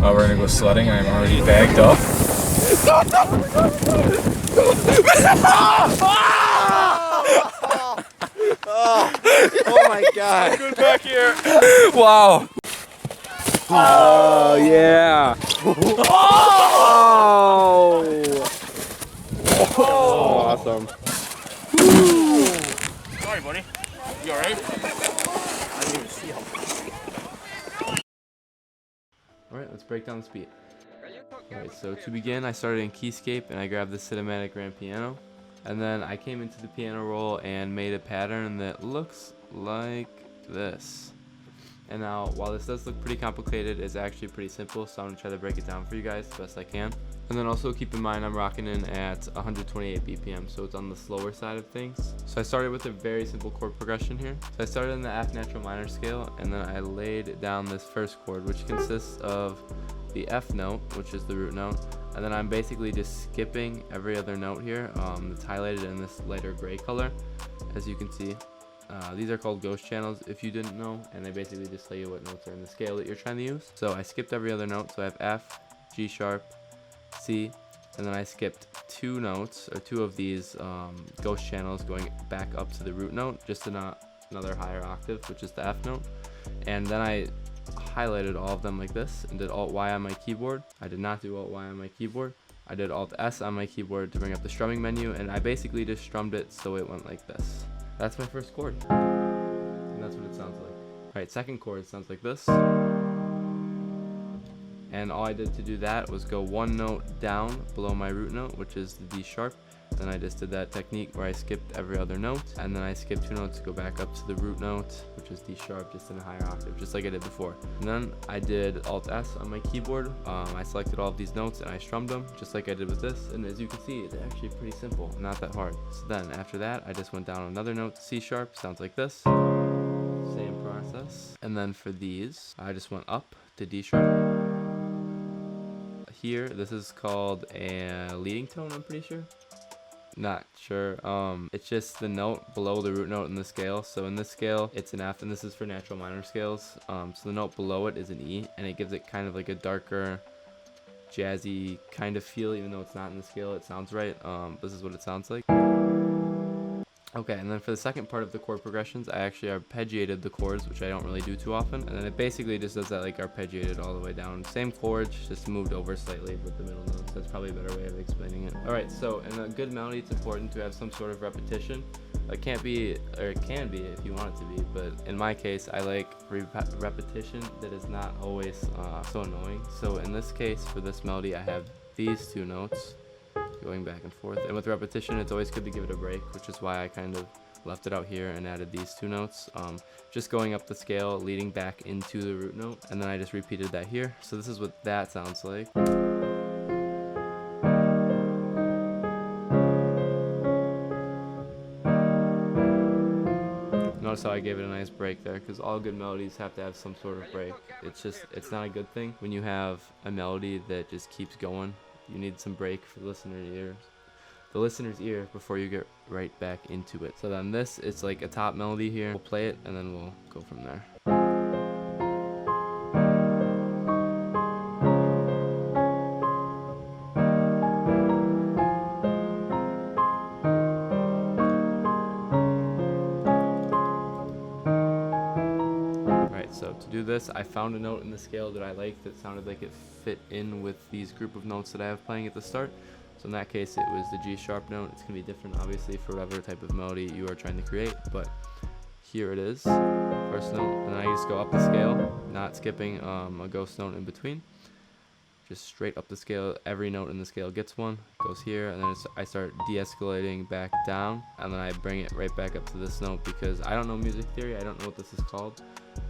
We're gonna go sledding. I'm already bagged up. Oh my god. Good back here. Wow. Oh yeah. Oh. Awesome. Sorry, buddy. You alright? Alright, let's break down this beat. Alright, so to begin, I started in Keyscape and I grabbed the cinematic grand piano. And then I came into the piano roll and made a pattern that looks like this. And now, while this does look pretty complicated, it's actually pretty simple, so I'm going to try to break it down for you guys the best I can. And then also keep in mind I'm rocking in at 128 BPM, so it's on the slower side of things. So I started with a very simple chord progression here. So I started in the F natural minor scale, and then I laid down this first chord, which consists of the F note, which is the root note, and then I'm basically just skipping every other note here. It's highlighted in this lighter gray color, as you can see. These are called ghost channels if you didn't know, and they basically just tell you what notes are in the scale that you're trying to use. So I skipped every other note, so I have F, G sharp, C, and then I skipped two notes, or two of these ghost channels going back up to the root note, just in another higher octave, which is the F note. And then I highlighted all of them like this and did Alt-Y on my keyboard. I did not do Alt-Y on my keyboard. I did Alt-S on my keyboard to bring up the strumming menu, and I basically just strummed it so it went like this. That's my first chord, and that's what it sounds like. Alright, second chord sounds like this. And all I did to do that was go one note down below my root note, which is the D sharp. Then I just did that technique where I skipped every other note, and then I skipped two notes to go back up to the root note, which is D sharp, just in a higher octave, just like I did before. And then I did Alt-S on my keyboard. I selected all of these notes and I strummed them, just like I did with this. And as you can see, it's actually pretty simple, not that hard. So then after that, I just went down another note to C sharp, sounds like this. Same process. And then for these, I just went up to D sharp. Here, this is called a leading tone, I'm pretty sure. Not sure. It's just the note below the root note in the scale. So in this scale, it's an F, and this is for natural minor scales. So the note below it is an E, and it gives it kind of like a darker, jazzy kind of feel, even though it's not in the scale. It sounds right. This is what it sounds like. Okay, and then for the second part of the chord progressions, I actually arpeggiated the chords, which I don't really do too often. And then it basically just does that like arpeggiated all the way down. Same chords, just moved over slightly with the middle notes. That's probably a better way of explaining it. Alright, so in a good melody, it's important to have some sort of repetition. It can't be, or it can be if you want it to be, but in my case, I like repetition that is not always so annoying. So in this case, for this melody, I have these two notes going back and forth, and with repetition it's always good to give it a break, which is why I kind of left it out here and added these two notes, just going up the scale leading back into the root note, and then I just repeated that here. So this is what that sounds like. Notice how I gave it a nice break there, because all good melodies have to have some sort of break. It's not a good thing when you have a melody that just keeps going. You need some break for the listener's ear before you get right back into it. So then this, it's like a top melody here. We'll play it and then we'll go from there. So to do this, I found a note in the scale that I liked that sounded like it fit in with these group of notes that I have playing at the start. So in that case, it was the G sharp note. It's going to be different, obviously, for whatever type of melody you are trying to create, but here it is, first note, and then I just go up the scale, not skipping a ghost note in between. Just straight up the scale. Every note in the scale gets one, goes here, and then I start de-escalating back down, and then I bring it right back up to this note, because I don't know music theory, I don't know what this is called,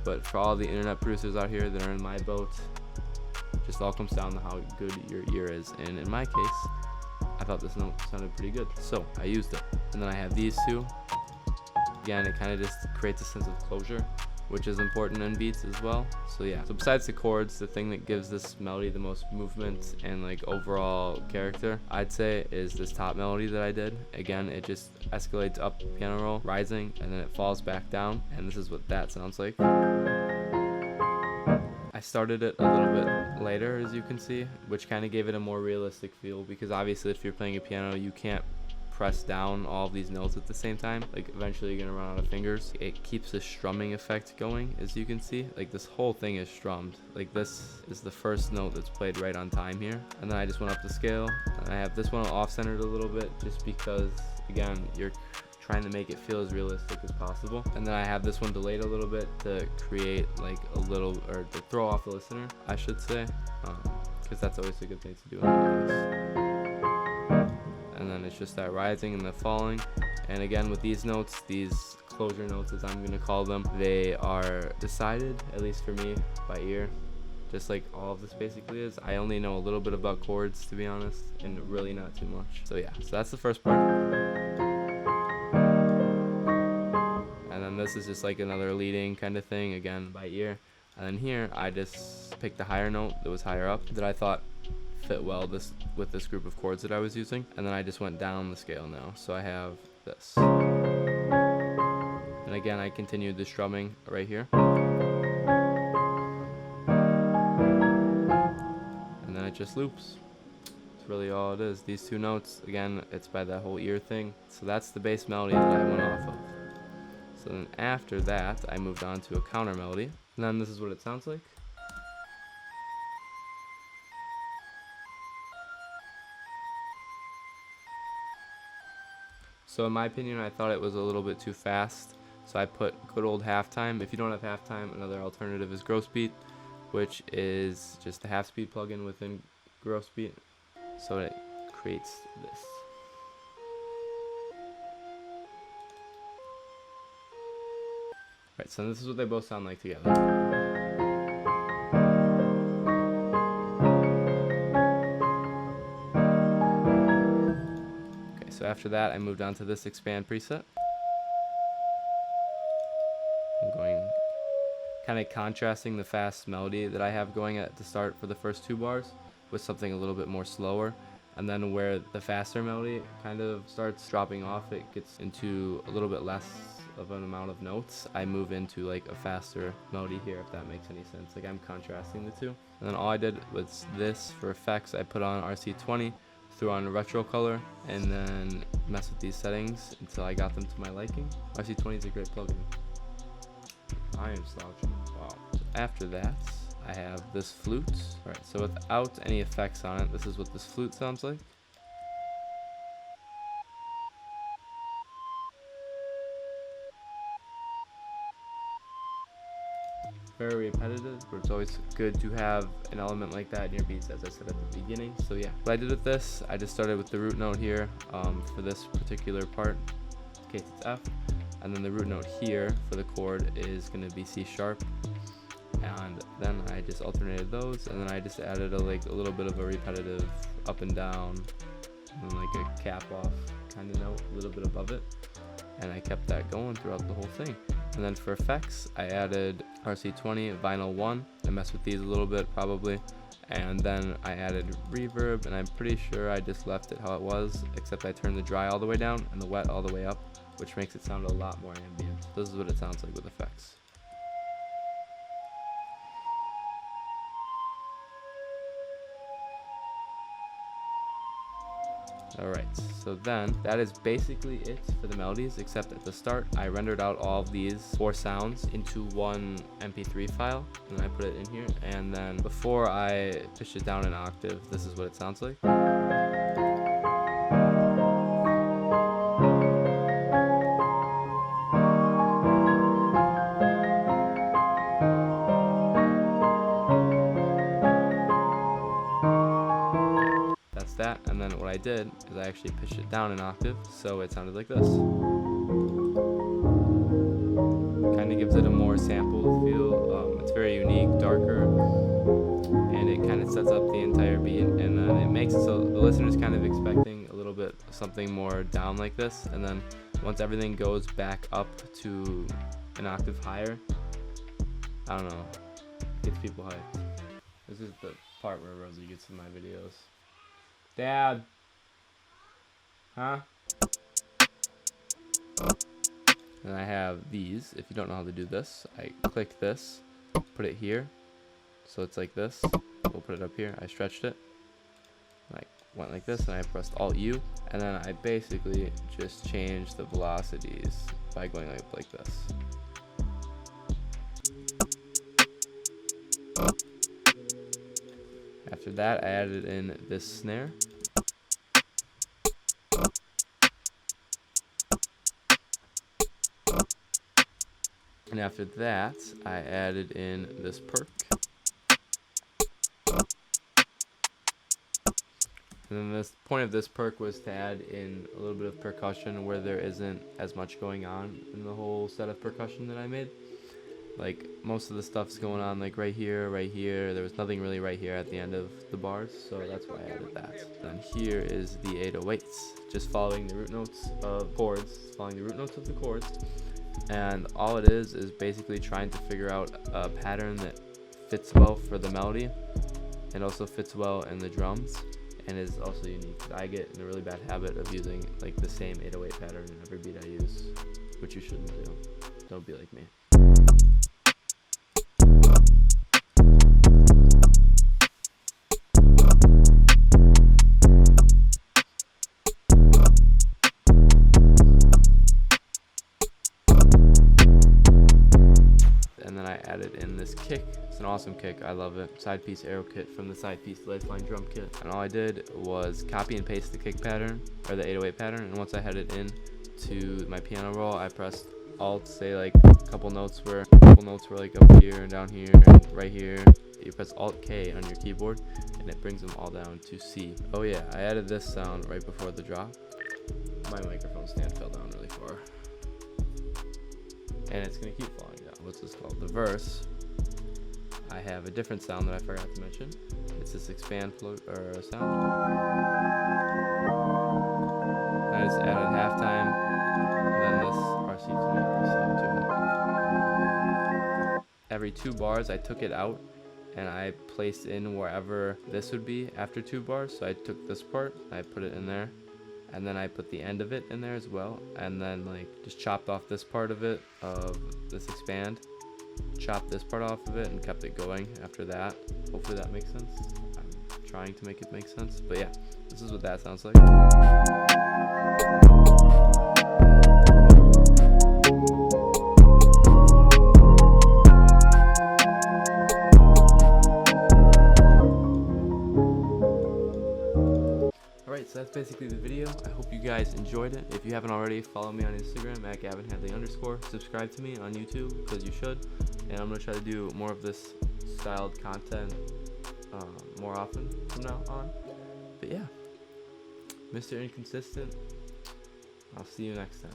but for all the internet producers out here that are in my boat, it just all comes down to how good your ear is. And in my case, I thought this note sounded pretty good, so I used it. And then I have these two. Again, it kind of just creates a sense of closure, which is important in beats as well. So yeah, so besides the chords, the thing that gives this melody the most movement and like overall character, I'd say, is this top melody that I did. Again, it just escalates up the piano roll, rising, and then it falls back down, and this is what that sounds like. I started it a little bit later, as you can see, which kind of gave it a more realistic feel, because obviously if you're playing a piano, you can't press down all of these notes at the same time. Like eventually you're gonna run out of fingers. It keeps the strumming effect going, as you can see. Like this whole thing is strummed. Like this is the first note that's played right on time here. And then I just went up the scale, and I have this one off-centered a little bit, just because again, you're trying to make it feel as realistic as possible. And then I have this one delayed a little bit to create like a little, or to throw off the listener, I should say, because that's always a good thing to do in melodies. And then it's just that rising and the falling. And again, with these notes, these closure notes as I'm going to call them, they are decided, at least for me, by ear, just like all of this basically is. I only know a little bit about chords, to be honest, and really not too much. So yeah, so that's the first part. And then this is just like another leading kind of thing, again by ear. And then here I just picked a higher note that was higher up that I thought fit well with this group of chords that I was using, and then I just went down the scale now. So I have this, and again I continued the strumming right here, and then it just loops. That's really all it is. These two notes, again, it's by that whole ear thing. So that's the bass melody that I went off of. So then after that I moved on to a counter melody, and then this is what it sounds like. So in my opinion, I thought it was a little bit too fast, so I put good old halftime. If you don't have halftime, another alternative is gross beat, which is just a half speed plugin within gross beat, so it creates this. Right, so this is what they both sound like together. So after that, I moved on to this expand preset. I'm going kind of contrasting the fast melody that I have going at the start for the first two bars with something a little bit more slower. And then where the faster melody kind of starts dropping off, it gets into a little bit less of an amount of notes. I move into like a faster melody here, if that makes any sense. Like I'm contrasting the two. And then all I did was this for effects. I put on RC20. Threw on retro color, and then mess with these settings until I got them to my liking. RC20 is a great plugin. I am slouching. Wow. So after that, I have this flute. Alright, so without any effects on it, this is what this flute sounds like. Very repetitive, but it's always good to have an element like that in your beats, as I said at the beginning. So yeah, what I did with this, I just started with the root note here for this particular part, in case it's F, and then the root note here for the chord is going to be C sharp, and then I just alternated those, and then I just added a little bit of a repetitive up and down, and like a cap off kind of note, a little bit above it, and I kept that going throughout the whole thing. And then for effects, I added RC20, Vinyl 1, I messed with these a little bit probably, and then I added reverb, and I'm pretty sure I just left it how it was, except I turned the dry all the way down and the wet all the way up, which makes it sound a lot more ambient. This is what it sounds like with effects. Alright, so then that is basically it for the melodies, except at the start I rendered out all of these 4 sounds into one MP3 file, and I put it in here, and then before I pitched it down an octave, this is what it sounds like. That, and then what I did is I actually pitched it down an octave, so it sounded like this. Kind of gives it a more sampled feel. It's very unique, darker, and it kind of sets up the entire beat, and then it makes it so the listener's kind of expecting a little bit something more down like this, and then once everything goes back up to an octave higher, I don't know, gets people hyped. This is the part where Rosie gets in my videos. Dad. Huh? And I have these. If you don't know how to do this, I click this, put it here, So it's like this. We'll put it up here. I stretched it. I went like this, and I pressed Alt U, and then I basically just changed the velocities by going like this. After that, I added in this snare. And after that, I added in this perk. And then the point of this perk was to add in a little bit of percussion where there isn't as much going on in the whole set of percussion that I made. Like, most of the stuff's going on like right here. There was nothing really right here at the end of the bars, so that's why I added that. And here is the 808s, just following the root notes of chords, following the root notes of the chords. And all it is basically trying to figure out a pattern that fits well for the melody and also fits well in the drums and is also unique. I get in a really bad habit of using like the same 808 pattern in every beat I use, which you shouldn't do. Don't be like me. And then I added in this kick. It's an awesome kick. I love it. Side piece arrow kit from the side piece lead flying drum kit. And all I did was copy and paste the kick pattern, or the 808 pattern. And once I had it in to my piano roll, I pressed Alt, say like a couple notes were like up here and down here and right here. You press Alt K on your keyboard and it brings them all down to C. Oh yeah, I added this sound right before the drop. My microphone stand fell down really far. And it's gonna keep falling down. What's this called? The verse. I have a different sound that I forgot to mention. It's this expand float or sound. I just added halftime, and then this RC20 to it. Every 2 bars, I took it out and I placed in wherever this would be after 2 bars. So I took this part, I put it in there, and then I put the end of it in there as well, and then like just chopped off this part of it, of this expand, chopped this part off of it and kept it going after that. Hopefully that makes sense. I'm trying to make it make sense, but yeah, this is what that sounds like. Alright, so that's basically the video. I hope you guys enjoyed it. If you haven't already, follow me on Instagram at gavinhadley_. Subscribe to me on YouTube, because you should. And I'm going to try to do more of this styled content more often from now on. But yeah, Mr. Inconsistent, I'll see you next time.